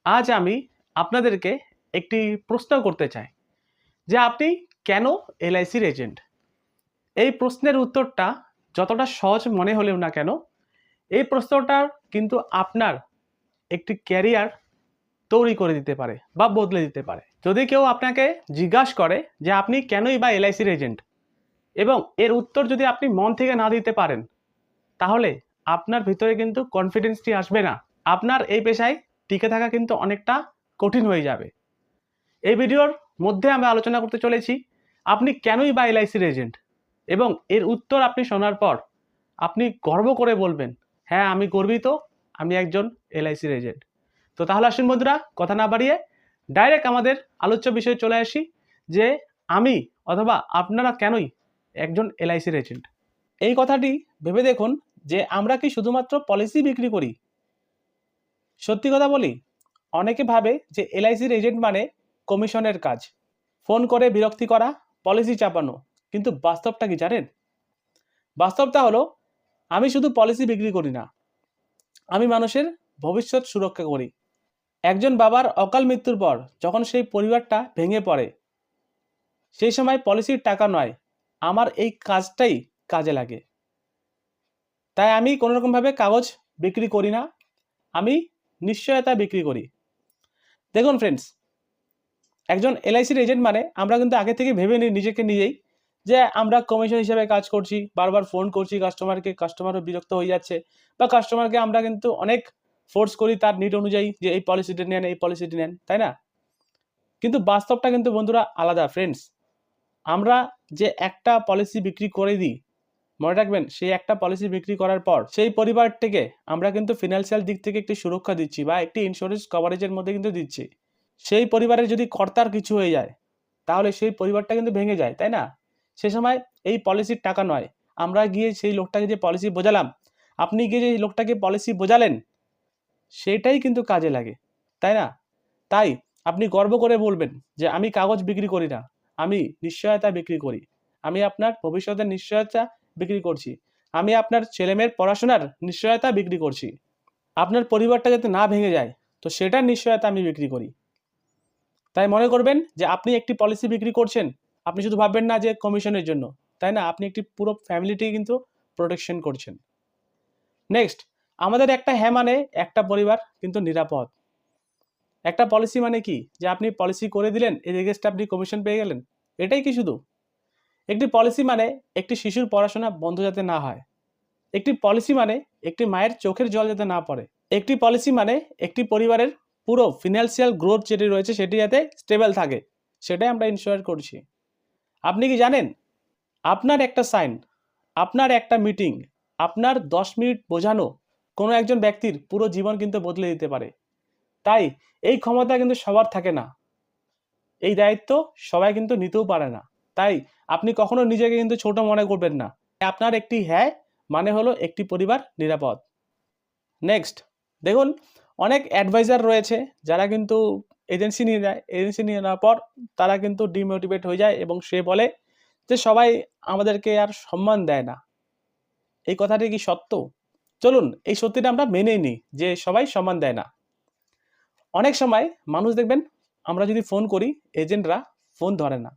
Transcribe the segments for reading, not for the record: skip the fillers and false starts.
আজ আমি আপনাদেরকে একটি প্রশ্ন করতে চাই যে আপনি কেন এলআইসির এজেন্ট? এই প্রশ্নের উত্তরটা যতটা সহজ মনে হলেও না কেন, এই প্রশ্নটার কিন্তু আপনার একটি ক্যারিয়ার তৈরি করে দিতে পারে বা বদলে দিতে পারে। যদি কেউ আপনাকে জিজ্ঞাসা করে যে আপনি কেনই বা এলআইসির এজেন্ট এবং এর উত্তর যদি আপনি মন থেকে না দিতে পারেন, তাহলে আপনার ভিতরে কিন্তু কনফিডেন্সটি আসবে না। আপনার এই পেশায় টিকে থাকা কিন্তু অনেকটা কঠিন হয়ে যাবে। এই ভিডিওর মধ্যে আমরা আলোচনা করতে চলেছি আপনি কেনই বা এলআইসির এজেন্ট, এবং এর উত্তর আপনি শোনার পর আপনি গর্ব করে বলবেন, হ্যাঁ আমি গর্বিত, আমি একজন এলআইসির এজেন্ট। তো তাহলে আসুন বন্ধুরা, কথা না বাড়িয়ে ডাইরেক্ট আমাদের আলোচ্য বিষয়ে চলে আসি যে আমি অথবা আপনারা কেনই একজন এলআইসির এজেন্ট। এই কথাটি ভেবে দেখুন যে আমরা কি শুধুমাত্র পলিসি বিক্রি করি? সত্যি কথা বলি, অনেকে ভাবে যে এলআইসির এজেন্ট মানে কমিশনের কাজ, ফোন করে বিরক্তি করা, পলিসি চাপানো। কিন্তু বাস্তবটা কি জানেন? বাস্তবটা হলো আমি শুধু পলিসি বিক্রি করি না, আমি মানুষের ভবিষ্যৎ সুরক্ষা করি। একজন বাবার অকাল মৃত্যুর পর যখন সেই পরিবারটা ভেঙে পড়ে, সেই সময় পলিসির টাকা নয়, আমার এই কাজটাই কাজে লাগে। তাই আমি কোনোরকমভাবে কাগজ বিক্রি করি না, আমি নিশ্চয়তা বিক্রি করি। দেখুন ফ্রেন্ডস, একজন এলআইসির এজেন্ট মানে আমরা কিন্তু আগে থেকে ভেবে নিই নিজেকে নিজেই যে আমরা কমিশন হিসেবে কাজ করছি, বারবার ফোন করছি কাস্টমারকে, কাস্টমারও বিরক্ত হয়ে যাচ্ছে, বা কাস্টমারকে আমরা কিন্তু অনেক ফোর্স করি তার নিড অনুযায়ী যে এই পলিসিটি নেন, এই পলিসিটি নেন, তাই না? কিন্তু বাস্তবটা কিন্তু বন্ধুরা আলাদা ফ্রেন্ডস। আমরা যে একটা পলিসি বিক্রি করে দিই, মনে রাখবেন সেই একটা পলিসি বিক্রি করার পর সেই পরিবারটিকে আমরা কিন্তু ফিনান্সিয়াল দিক থেকে একটি সুরক্ষা দিচ্ছি বা একটি ইন্স্যুরেন্স কভারেজের মধ্যে কিন্তু দিচ্ছি। সেই পরিবারের যদি কর্তার কিছু হয়ে যায়, তাহলে সেই পরিবারটা কিন্তু ভেঙে যায়, তাই না? সে সময় এই পলিসির টাকা নয়, আমরা গিয়ে সেই লোকটাকে যে পলিসি বোঝালাম, আপনি গিয়ে যে লোকটাকে পলিসি বোঝালেন, সেটাই কিন্তু কাজে লাগে, তাই না? তাই আপনি গর্ব করে বলবেন যে আমি কাগজ বিক্রি করি না, আমি নিশ্চয়তা বিক্রি করি। আমি আপনার ভবিষ্যতের নিশ্চয়তা বিক্রি করছি। আমি আপনার ছেলেমেয়ের পড়াশোনার নিশ্চয়তা বিক্রি করছি। আপনার পরিবারটা যাতে না ভেঙে যায়, তো সেটার নিশ্চয়তা আমি বিক্রি করি। তাই মনে করবেন যে আপনি একটি পলিসি বিক্রি করছেন, আপনি শুধু ভাববেন না যে কমিশনের জন্য, তাই না? আপনি একটি পুরো ফ্যামিলিটি কিন্তু প্রোটেকশন করছেন। নেক্সট, আমাদের একটা হ্যাঁ মানে একটা পরিবার কিন্তু নিরাপদ। একটা পলিসি মানে কি যে আপনি পলিসি করে দিলেন, এর এগেইনস্টে আপনি কমিশন পেয়ে গেলেন, এটাই কি শুধু? একটি পলিসি মানে একটি শিশুর পড়াশোনা বন্ধ যাতে না হয়। একটি পলিসি মানে একটি মায়ের চোখের জল যাতে না পড়ে। একটি পলিসি মানে একটি পরিবারের পুরো ফিনান্সিয়াল গ্রোথ যেটি রয়েছে সেটি যাতে স্টেবল থাকে, সেটাই আমরা ইনশিওর করছি। আপনি কি জানেন, আপনার একটা সাইন, আপনার একটা মিটিং, আপনার 10 মিনিট বোঝানো কোনো একজন ব্যক্তির পুরো জীবন কিন্তু বদলে দিতে পারে। তাই এই ক্ষমতা কিন্তু সবার থাকে না, এই দায়িত্ব সবাই কিন্তু নিতেও পারে না। তাই আপনি কখনো নিজেকে কিন্তু ছোট মনে করবেন না। আপনার একটি হ্যাঁ মানে হলো একটি পরিবার নিরাপদ। নেক্সট, দেখুন অনেক অ্যাডভাইজার রয়েছে যারা কিন্তু এজেন্সি নিয়ে যায়, এজেন্সি নিয়ে নেওয়ার পর তারা কিন্তু ডিমোটিভেট হয়ে যায় এবং সে বলে যে সবাই আমাদেরকে আর সম্মান দেয় না। এই কথাটি কি সত্য? চলুন এই সত্যিটা আমরা মেনেই নিই যে সবাই সম্মান দেয় না। অনেক সময় মানুষ দেখবেন, আমরা যদি ফোন করি, এজেন্টরা ফোন ধরে না,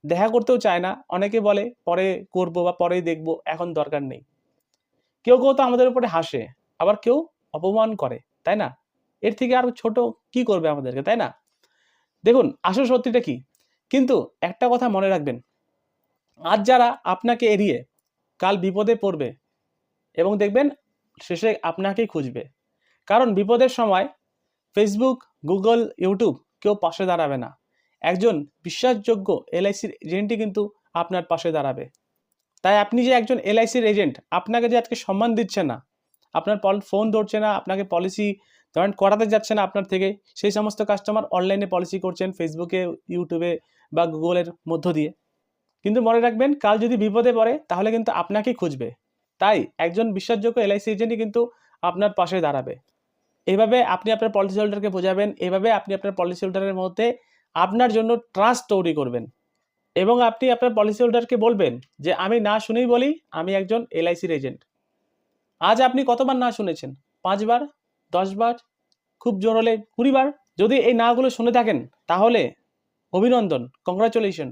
দেখা করতেও চায় না, অনেকে বলে পরে করব বা পরেই দেখব, এখন দরকার নেই। কেউ কেউ তো আমাদের উপরে হাসে, আবার কেউ অপমান করে, তাই না? এর থেকে আর ছোট কি করবে আমাদেরকে, তাই না? দেখুন আসল সত্যিটা কি, কিন্তু একটা কথা মনে রাখবেন, আজ যারা আপনাকে এড়িয়ে কাল বিপদে পড়বে এবং দেখবেন শেষে আপনাকেই খুঁজবে। কারণ বিপদের সময় ফেসবুক, গুগল, ইউটিউব কেউ পাশে দাঁড়াবে না। একজন বিশ্বাসযোগ্য এলআইসির এজেন্টই কিন্তু আপনার পাশে দাঁড়াবে। তাই আপনি যে একজন এলআইসির এজেন্ট, আপনাকে যে আজকে সম্মান দিচ্ছে না, আপনার ফোন ধরছে না, আপনাকে পলিসি ধরেন করাতে যাচ্ছে না আপনার থেকে, সেই সমস্ত কাস্টমার অনলাইনে পলিসি করছেন ফেসবুকে, ইউটিউবে বা গুগলের মধ্য দিয়ে। কিন্তু মনে রাখবেন, কাল যদি বিপদে পড়ে তাহলে কিন্তু আপনাকেই খুঁজবে। তাই একজন বিশ্বাসযোগ্য এলআইসি এজেন্টই কিন্তু আপনার পাশে দাঁড়াবে। এভাবে আপনি আপনার পলিসি হোল্ডারকে বোঝাবেন, এভাবে আপনি আপনার পলিসি হোল্ডারের মধ্যে আপনার জন্য ট্রাস্ট তৈরি করবেন এবং আপনি আপনার পলিসি হোল্ডারকে বলবেন যে আমি না শুনেই বলি আমি একজন এলআইসির এজেন্ট। আজ আপনি কতবার না শুনেছেন? 5 বার, 10 বার, খুব জোর হলে 20 বার। যদি এই নাগুলো শুনে থাকেন তাহলে অভিনন্দন, কংগ্রাচুলেশন,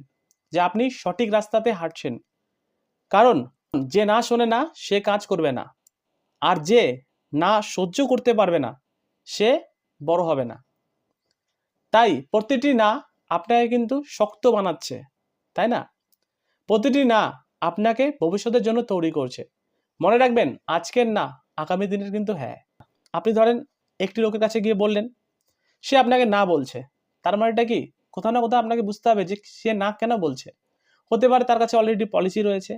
যে আপনি সঠিক রাস্তাতে হাঁটছেন। কারণ যে না শোনে না সে কাজ করবে না, আর যে না সহ্য করতে পারবে না সে বড় হবে না। তাই প্রতিটি না আপনাকে কিন্তু শক্ত বানাচ্ছে, তাই না? প্রতিটি না আপনাকে ভবিষ্যতের জন্য তৈরি করছে। মনে রাখবেন, আজকের না আগামী দিনের কিন্তু হ্যাঁ। আপনি ধরেন একটি লোকের কাছে গিয়ে বললেন, সে আপনাকে না বলছে, তার মানেটা কি? কোথাও না কোথাও আপনাকে বুঝতে হবে যে সে না কেন বলছে। হতে পারে তার কাছে অলরেডি পলিসি রয়েছে,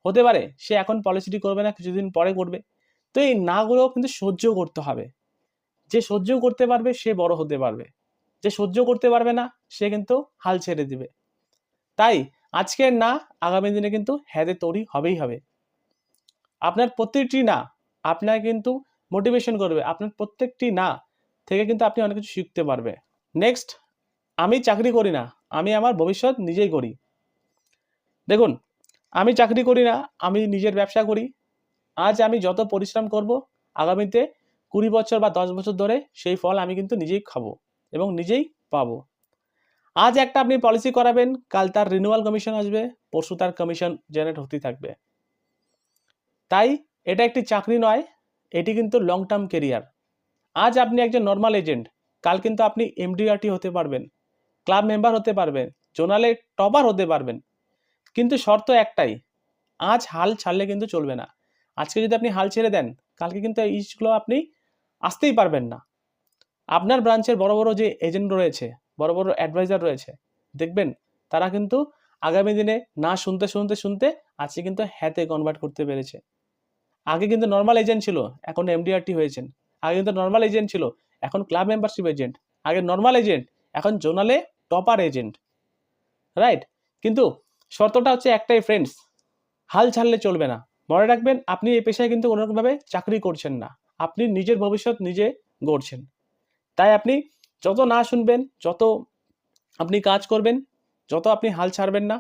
হতে পারে সে এখন পলিসিটি করবে না, কিছুদিন পরে করবে। তো এই নাগুলো কিন্তু সহ্য করতে হবে। যে সহ্য করতে পারবে সে বড় হতে পারবে, যে সহ্য করতে পারবে না সে কিন্তু হাল ছেড়ে দিবে। তাই আজকের না আগামী দিনে কিন্তু হ্যাঁতে তৈরি হবেই হবে। আপনার প্রত্যেকটি না আপনাকে কিন্তু মোটিভেশন করবে, আপনার প্রত্যেকটি না থেকে কিন্তু আপনি অনেক কিছু শিখতে পারবে। নেক্সট, আমি চাকরি করি না, আমি আমার ভবিষ্যৎ নিজেই করি। দেখুন, আমি চাকরি করি না, আমি নিজের ব্যবসা করি। আজ আমি যত পরিশ্রম করব, আগামীতে 20 বছর বা 10 বছর ধরে সেই ফল আমি কিন্তু নিজেই খাবো এবং নিজেই পাবো। আজ একটা আপনি পলিসি করাবেন, কাল তার রিনিউয়াল কমিশন আসবে, পরশু তার কমিশন জেনারেট হতেই থাকবে। তাই এটা একটি চাকরি নয়, এটি কিন্তু লং টার্ম কেরিয়ার। আজ আপনি একজন নর্মাল এজেন্ট, কাল কিন্তু আপনি এমডিআরটি হতে পারবেন, ক্লাব মেম্বার হতে পারবেন, জোনালে টপার হতে পারবেন। কিন্তু শর্ত একটাই, আজ হাল ছাড়লে কিন্তু চলবে না। আজকে যদি আপনি হাল ছেড়ে দেন, কালকে কিন্তু এই জিনিসগুলো আপনি আসতেই পারবেন না। আপনার ব্রাঞ্চের বড় বড় যে এজেন্ট রয়েছে, বড় বড় অ্যাডভাইজার রয়েছে, দেখবেন তারা কিন্তু আগামী দিনে না শুনতে শুনতে শুনতে আজকে কিন্তু হ্যাঁতে কনভার্ট করতে পেরেছে। আগে কিন্তু নর্মাল এজেন্ট ছিল, এখন এমডিআরটি হয়েছেন। আগে কিন্তু নর্মাল এজেন্ট ছিল, এখন ক্লাব মেম্বারশিপ এজেন্ট। আগে নর্মাল এজেন্ট, এখন জোনালে টপার এজেন্ট, রাইট? কিন্তু শর্তটা হচ্ছে একটাই ফ্রেন্ডস, হাল ছাড়লে চলবে না। মনে রাখবেন, আপনি এই পেশায় কিন্তু কোনোরকমভাবে চাকরি করছেন না, আপনি নিজের ভবিষ্যৎ নিজে গড়ছেন। তাই আপনি যত না শুনবেন, যত আপনি কাজ করবেন, যত আপনি হাল ছাড়বেন না,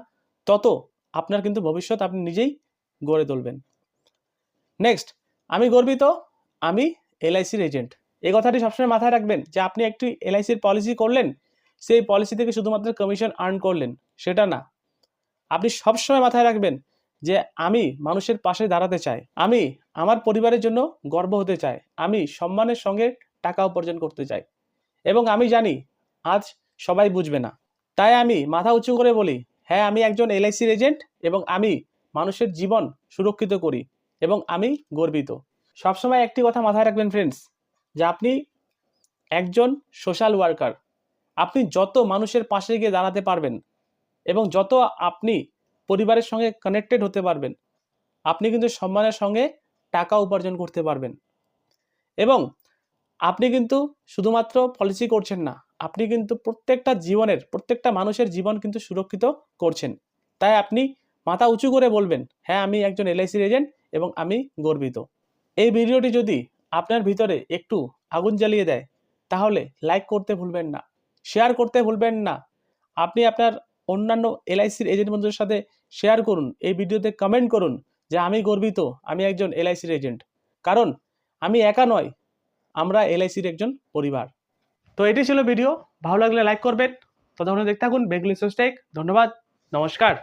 তত আপনার কিন্তু ভবিষ্যৎ আপনি নিজেই গড়ে তুলবেন। নেক্সট, আমি গর্বিত, আমি এলআইসির এজেন্ট। এই কথাটি সবসময় মাথায় রাখবেন যে আপনি একটি এলআইসির পলিসি করলেন, সেই পলিসি থেকে শুধুমাত্র কমিশন আর্ন করলেন সেটা না। আপনি সবসময় মাথায় রাখবেন যে আমি মানুষের পাশে দাঁড়াতে চাই, আমি আমার পরিবারের জন্য গর্ব হতে চাই, আমি সম্মানের সঙ্গে টাকা উপার্জন করতে চাই। এবং আমি জানি আজ সবাই বুঝবে না, তাই আমি মাথা উঁচু করে বলি, হ্যাঁ আমি একজন এলআইসির এজেন্ট এবং আমি মানুষের জীবন সুরক্ষিত করি এবং আমি গর্বিত। সবসময় একটি কথা মাথায় রাখবেন ফ্রেন্ডস, যে আপনি একজন সোশ্যাল ওয়ার্কার। আপনি যত মানুষের পাশে গিয়ে দাঁড়াতে পারবেন এবং যত আপনি পরিবারের সঙ্গে কানেক্টেড হতে পারবেন, আপনি কিন্তু সম্মানের সঙ্গে টাকা উপার্জন করতে পারবেন। এবং আপনি কিন্তু শুধুমাত্র পলিসি করছেন না, আপনি কিন্তু প্রত্যেকটা জীবনের, প্রত্যেকটা মানুষের জীবন কিন্তু সুরক্ষিত করছেন। তাই আপনি মাথা উঁচু করে বলবেন, হ্যাঁ আমি একজন এলআইসির এজেন্ট এবং আমি গর্বিত। এই ভিডিওটি যদি আপনার ভিতরে একটু আগুন জ্বালিয়ে দেয়, তাহলে লাইক করতে ভুলবেন না, শেয়ার করতে ভুলবেন না। আপনি আপনার অন্যান্য এলআইসির এজেন্ট বন্ধুদের সাথে শেয়ার করুন, এই ভিডিওতে কমেন্ট করুন যে আমি গর্বিত, আমি একজন এলআইসির এজেন্ট। কারণ আমি একা নয়, আমরা এলআইসির একজন পরিবার। তো এটি ছিল ভিডিও, ভালো লাগলে লাইক করবেন। ততক্ষণ দেখতে থাকুন বেঙ্গলি সোস্টেক। ধন্যবাদ, নমস্কার।